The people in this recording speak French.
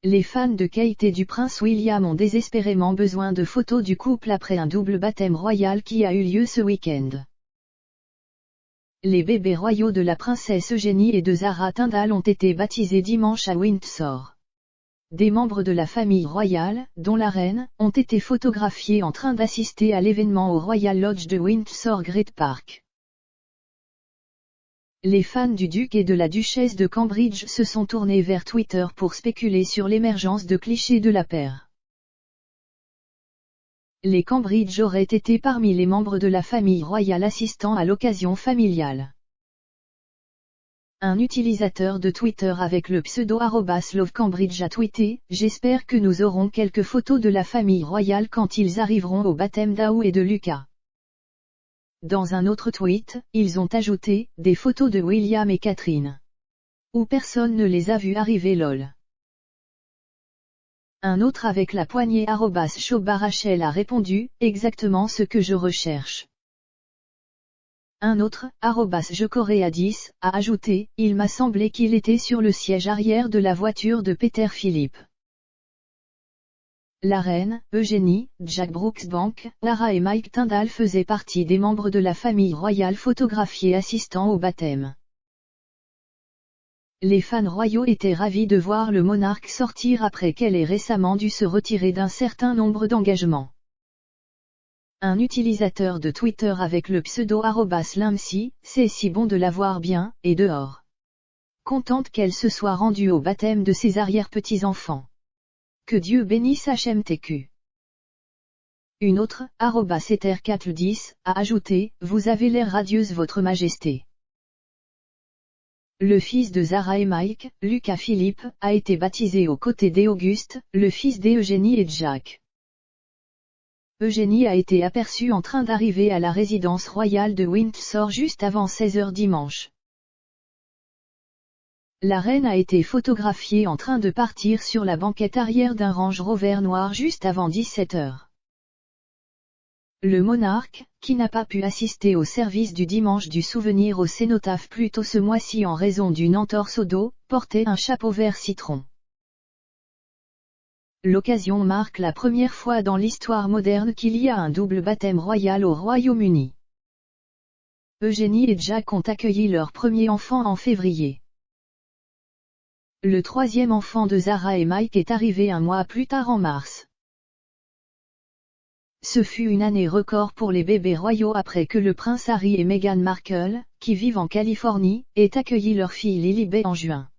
Les fans de Kate et du prince William ont désespérément besoin de photos du couple après un double baptême royal qui a eu lieu ce week-end. Les bébés royaux de la princesse Eugénie et de Zara Tindall ont été baptisés dimanche à Windsor. Des membres de la famille royale, dont la reine, ont été photographiés en train d'assister à l'événement au Royal Lodge de Windsor Great Park. Les fans du duc et de la duchesse de Cambridge se sont tournés vers Twitter pour spéculer sur l'émergence de clichés de la paire. Les Cambridge auraient été parmi les membres de la famille royale assistant à l'occasion familiale. Un utilisateur de Twitter avec le pseudo @lovecambridge a tweeté « J'espère que nous aurons quelques photos de la famille royale quand ils arriveront au baptême d'Ao et de Lucas ». Dans un autre tweet, ils ont ajouté « Des photos de William et Catherine ». Où personne ne les a vus arriver lol. Un autre avec la poignée @showbarachel a répondu « Exactement ce que je recherche ». Un autre, @jecoré10, a ajouté « Il m'a semblé qu'il était sur le siège arrière de la voiture de Peter Philippe ». La reine, Eugénie, Jack Brooksbank, Lara et Mike Tindall faisaient partie des membres de la famille royale photographiés assistant au baptême. Les fans royaux étaient ravis de voir le monarque sortir après qu'elle ait récemment dû se retirer d'un certain nombre d'engagements. Un utilisateur de Twitter avec le pseudo @limsy, c'est si bon de la voir bien, et dehors. Contente qu'elle se soit rendue au baptême de ses arrière-petits-enfants. Que Dieu bénisse HMTQ. Une autre, @ether410, a ajouté, vous avez l'air radieuse votre majesté. Le fils de Zara et Mike, Lucas Philippe, a été baptisé aux côtés d'Auguste, le fils d'Eugénie et Jack. Eugénie a été aperçue en train d'arriver à la résidence royale de Windsor juste avant 16h dimanche. La reine a été photographiée en train de partir sur la banquette arrière d'un Range Rover noir juste avant 17h. Le monarque, qui n'a pas pu assister au service du dimanche du souvenir au cénotaphe plus tôt ce mois-ci en raison d'une entorse au dos, portait un chapeau vert citron. L'occasion marque la première fois dans l'histoire moderne qu'il y a un double baptême royal au Royaume-Uni. Eugénie et Jack ont accueilli leur premier enfant en février. Le troisième enfant de Zara et Mike est arrivé un mois plus tard en mars. Ce fut une année record pour les bébés royaux après que le prince Harry et Meghan Markle, qui vivent en Californie, aient accueilli leur fille Lily Bay en juin.